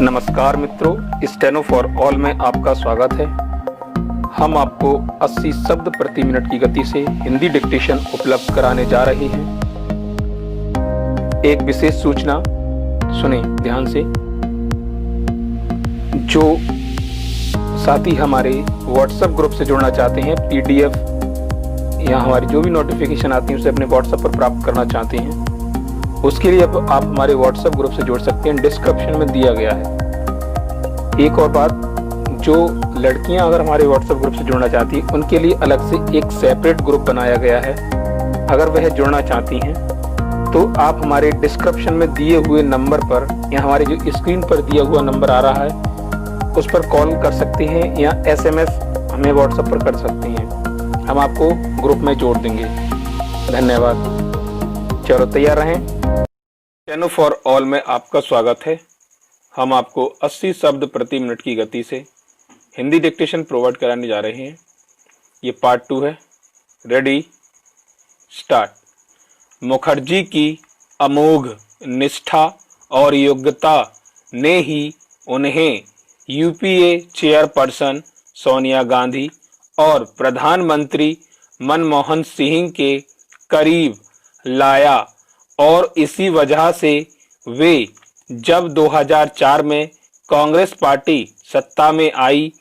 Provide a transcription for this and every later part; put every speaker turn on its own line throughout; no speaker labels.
नमस्कार मित्रों, steno for all में आपका स्वागत है। हम आपको 80 शब्द प्रति मिनट की गति से हिंदी डिक्टेशन उपलब्ध कराने जा रहे हैं। एक विशेष सूचना सुने ध्यान से। जो साथी हमारे व्हाट्सएप ग्रुप से जुड़ना चाहते हैं, पीडीएफ या हमारी जो भी नोटिफिकेशन आती है उसे अपने व्हाट्सएप पर प्राप्त करना चाहते हैं, उसके लिए अब आप हमारे व्हाट्सएप ग्रुप से जुड़ सकते हैं। डिस्क्रिप्शन में दिया गया है। एक और बात, जो लड़कियां अगर हमारे व्हाट्सएप ग्रुप से जुड़ना चाहती हैं उनके लिए अलग से एक सेपरेट ग्रुप बनाया गया है। अगर वह जुड़ना चाहती हैं तो आप हमारे डिस्क्रिप्शन में दिए हुए नंबर पर या हमारे जो स्क्रीन पर दिया हुआ नंबर आ रहा है उस पर कॉल कर सकते हैं या SMS हमें व्हाट्सएप पर कर सकते हैं। हम आपको ग्रुप में जोड़ देंगे। धन्यवाद। चलो तैयार रहें। स्टेनो फॉर ऑल में आपका स्वागत है। हम आपको 80 शब्द प्रति मिनट की गति से हिंदी डिक्टेशन प्रोवाइड कराने जा रहे हैं। ये पार्ट 2 है। Ready, start. मुखर्जी की अमोघ निष्ठा और योग्यता ने ही उन्हें यूपीए चेयरपर्सन सोनिया गांधी और प्रधानमंत्री मनमोहन सिंह के करीब लाया और इसी वजह से वे जब 2004 में कांग्रेस पार्टी सत्ता में आई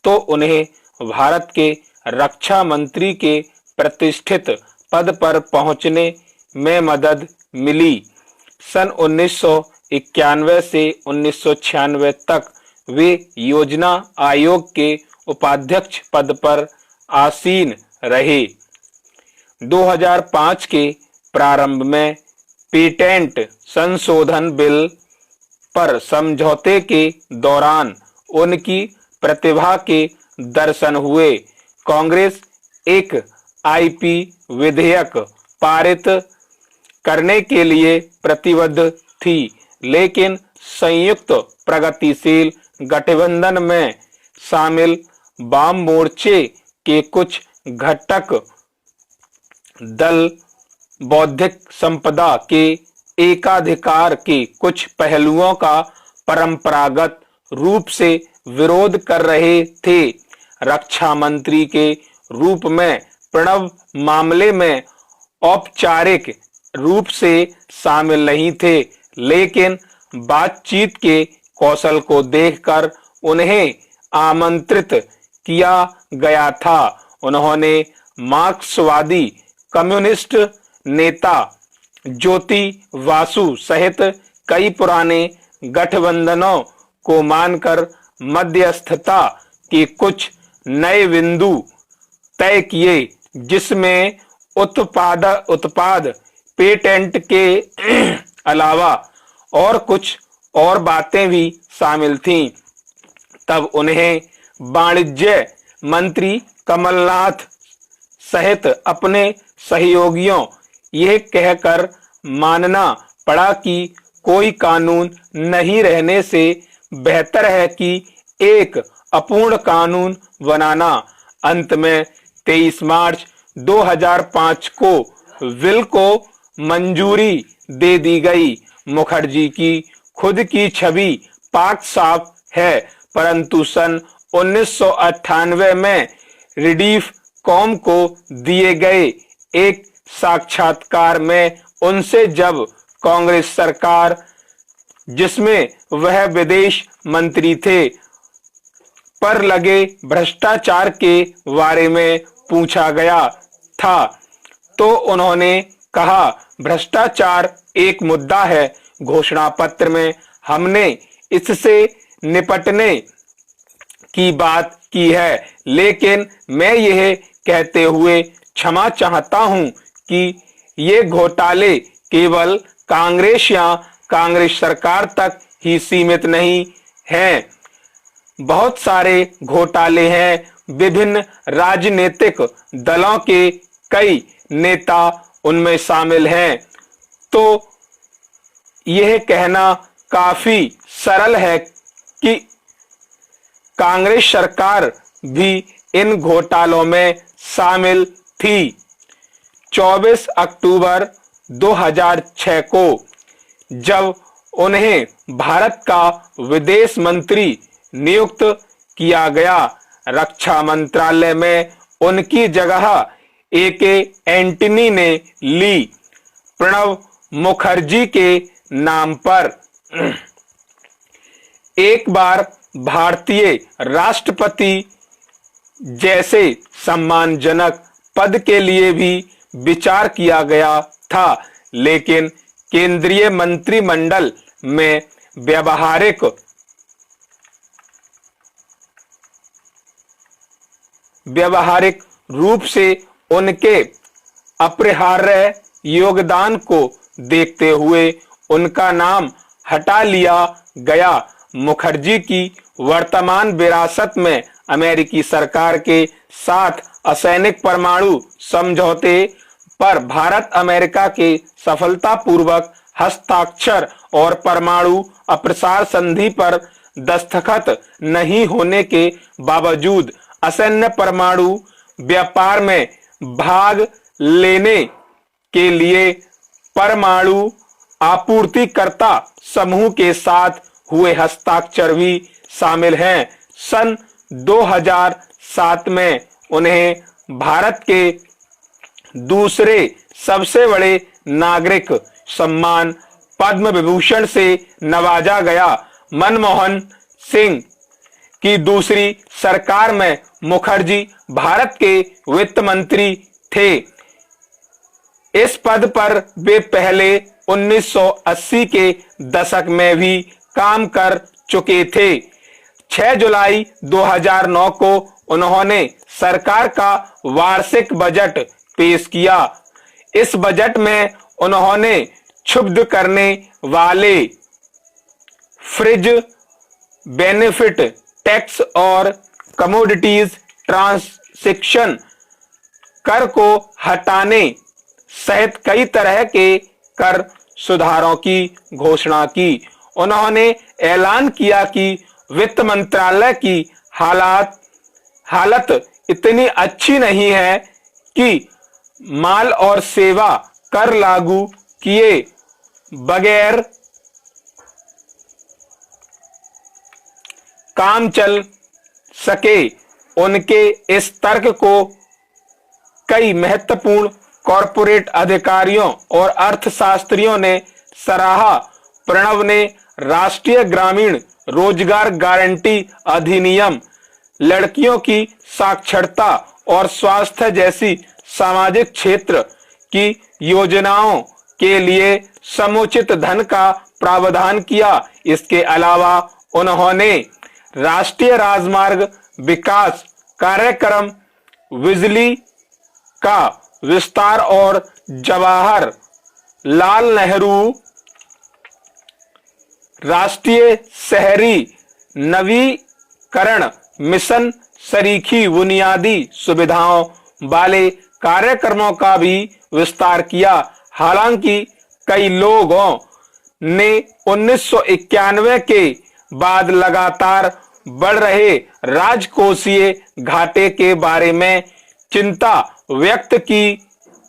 तो उन्हें भारत के रक्षा मंत्री के प्रतिष्ठित पद पर पहुंचने में मदद मिली। सन 1991 से 1996 तक वे योजना आयोग के उपाध्यक्ष पद पर आसीन रहे। 2005 के प्रारंभ में पेटेंट संशोधन बिल पर समझौते के दौरान उनकी प्रतिभा के दर्शन हुए। कांग्रेस एक आईपी विधेयक पारित करने के लिए प्रतिबद्ध थी, लेकिन संयुक्त प्रगतिशील गठबंधन में शामिल वाम मोर्चे के कुछ घटक दल बौद्धिक संपदा के एकाधिकार के कुछ पहलुओं का परंपरागत रूप से विरोध कर रहे थे। रक्षा मंत्री के रूप में प्रणब मामले में औपचारिक रूप से शामिल नहीं थे, लेकिन बातचीत के कौशल को देखकर उन्हें आमंत्रित किया गया था। उन्होंने मार्क्सवादी कम्युनिस्ट नेता ज्योति वासु सहित कई पुराने गठबंधनों को मानकर मध्यस्थता के कुछ नए बिंदु तय किए, जिसमें उत्पाद पेटेंट के अलावा और कुछ और बातें भी शामिल थीं। तब उन्हें वाणिज्य मंत्री कमलनाथ सहित अपने सहयोगियों यह कहकर मानना पड़ा कि कोई कानून नहीं रहने से बेहतर है कि एक अपूर्ण कानून बनाना। अंत में 23 मार्च 2005 को बिल को मंजूरी दे दी गई। मुखर्जी की खुद की छवि पाक साफ है, परंतु सन 1998 में रिलीफ कॉम को दिए गए एक साक्षात्कार में उनसे जब कांग्रेस सरकार, जिसमें वह विदेश मंत्री थे, पर लगे भ्रष्टाचार के बारे में पूछा गया था तो उन्होंने कहा, भ्रष्टाचार एक मुद्दा है। घोषणा पत्र में हमने इससे निपटने की बात की है, लेकिन मैं यह कहते हुए क्षमा चाहता हूं कि ये घोटाले केवल कांग्रेस या कांग्रेस सरकार तक ही सीमित नहीं हैं। बहुत सारे घोटाले हैं। विभिन्न राजनीतिक दलों के कई नेता उनमें शामिल हैं। तो यह कहना काफी सरल है कि कांग्रेस सरकार भी इन घोटालों में शामिल थी। 24 अक्टूबर 2006 को जब उन्हें भारत का विदेश मंत्री नियुक्त किया गया। रक्षा मंत्रालय में उनकी जगह ए.के. एंटनी ने ली, प्रणब मुखर्जी के नाम पर। एक बार भारतीय राष्ट्रपति जैसे सम्मानजनक पद के लिए भी विचार किया गया था, लेकिन केंद्रीय मंत्रिमंडल में व्यावहारिक रूप से उनके अपरिहार्य योगदान को देखते हुए उनका नाम हटा लिया गया। मुखर्जी की वर्तमान विरासत में अमेरिकी सरकार के साथ असैनिक परमाणु समझौते पर भारत अमेरिका के सफलतापूर्वक हस्ताक्षर और परमाणु अप्रसार संधि पर दस्तखत नहीं होने के बावजूद असैन्य परमाणु व्यापार में भाग लेने के लिए परमाणु आपूर्तिकर्ता समूह के साथ हुए हस्ताक्षर भी शामिल हैं। सन 2007 में उन्हें भारत के दूसरे सबसे बड़े नागरिक सम्मान पद्म विभूषण से नवाजा गया। मनमोहन सिंह की दूसरी सरकार में मुखर्जी भारत के वित्त मंत्री थे। इस पद पर वे पहले 1980 के दशक में भी काम कर चुके थे। 6 जुलाई 2009 को उन्होंने सरकार का वार्षिक बजट पेश किया। इस बजट में उन्होंने क्षुब्ध करने वाले फ्रिज बेनिफिट टैक्स और कमोडिटीज ट्रांसैक्शन कर को हटाने सहित कई तरह के कर सुधारों की घोषणा की। उन्होंने ऐलान किया कि वित्त मंत्रालय की हालत इतनी अच्छी नहीं है कि माल और सेवा कर लागू किए बगैर काम चल सके। उनके इस तर्क को कई महत्वपूर्ण कॉरपोरेट अधिकारियों और अर्थशास्त्रियों ने सराहा। प्रणब ने राष्ट्रीय ग्रामीण रोजगार गारंटी अधिनियम, लड़कियों की साक्षरता और स्वास्थ्य जैसी सामाजिक क्षेत्र की योजनाओं के लिए समुचित धन का प्रावधान किया। इसके अलावा उन्होंने राष्ट्रीय राजमार्ग विकास कार्यक्रम, बिजली का विस्तार और जवाहरलाल नेहरू राष्ट्रीय शहरी नवीकरण मिशन सरीखी बुनियादी सुविधाओं वाले कार्यक्रमों का भी विस्तार किया। हालांकि कई लोगों ने 1991 के बाद लगातार बढ़ रहे राजकोषीय घाटे के बारे में चिंता व्यक्त की,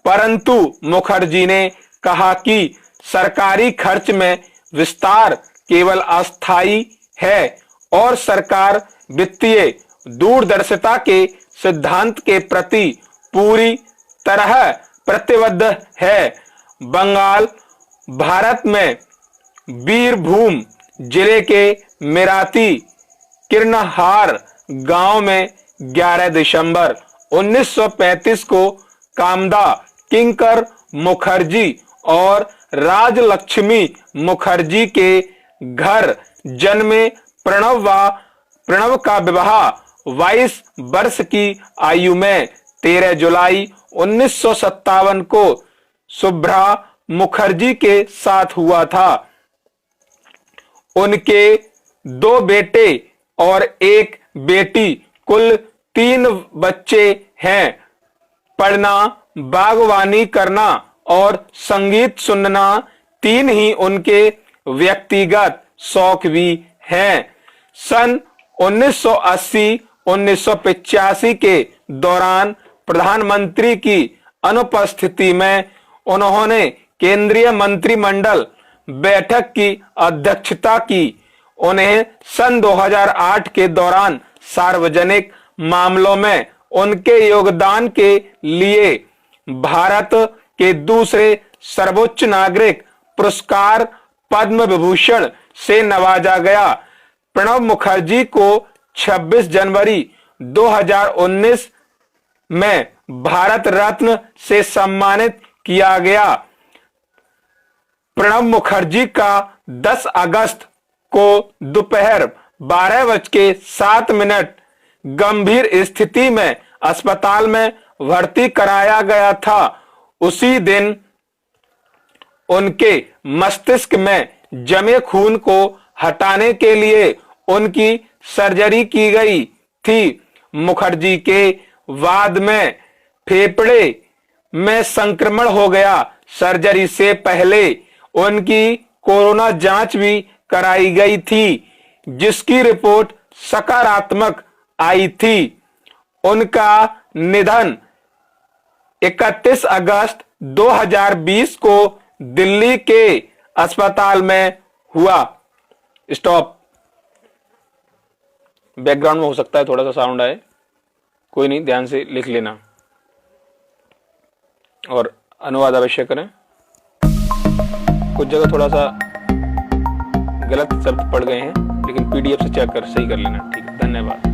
परंतु मुखर्जी ने कहा कि सरकारी खर्च में विस्तार केवल अस्थायी है और सरकार वित्तीय दूरदर्शिता के सिद्धांत के प्रति पूरी तरह प्रतिबद्ध है। बंगाल भारत में बीरभूम जिले के मिराती किरनहार गांव में 11 दिसंबर 1935 को कामदा किंकर मुखर्जी और राजलक्ष्मी मुखर्जी के घर जन्मे प्रणब का विवाह 22 वर्ष की आयु में 13 जुलाई 1957 को शुभ्रा मुखर्जी के साथ हुआ था। उनके 2 बेटे और 1 बेटी, कुल 3 बच्चे हैं। पढ़ना, बागवानी करना और संगीत सुनना 3 ही उनके व्यक्तिगत शौक भी हैं। सन 1980-1985 के दौरान प्रधानमंत्री की अनुपस्थिति में उन्होंने केंद्रीय मंत्रिमंडल बैठक की अध्यक्षता की। उन्हें सन 2008 के दौरान सार्वजनिक मामलों में उनके योगदान के लिए भारत के दूसरे सर्वोच्च नागरिक पुरस्कार पद्म विभूषण से नवाजा गया। प्रणब मुखर्जी को 26 जनवरी 2019 में भारत रत्न से सम्मानित किया गया। प्रणब मुखर्जी का 10 अगस्त को दोपहर 12:07 गंभीर स्थिति में अस्पताल में भर्ती कराया गया था। उसी दिन उनके मस्तिष्क में जमे खून को हटाने के लिए उनकी सर्जरी की गई थी। मुखर्जी के बाद में फेफड़े में संक्रमण हो गया। सर्जरी से पहले उनकी कोरोना जांच भी कराई गई थी, जिसकी रिपोर्ट सकारात्मक आई थी। उनका निधन 31 अगस्त 2020 को दिल्ली के अस्पताल में हुआ। स्टॉप। बैकग्राउंड में हो सकता है थोड़ा सा साउंड आए, कोई नहीं, ध्यान से लिख लेना और अनुवाद अवश्य करें। कुछ जगह थोड़ा सा गलत शब्द पड़ गए हैं, लेकिन पीडीएफ से चेक कर सही कर लेना। ठीक है, धन्यवाद।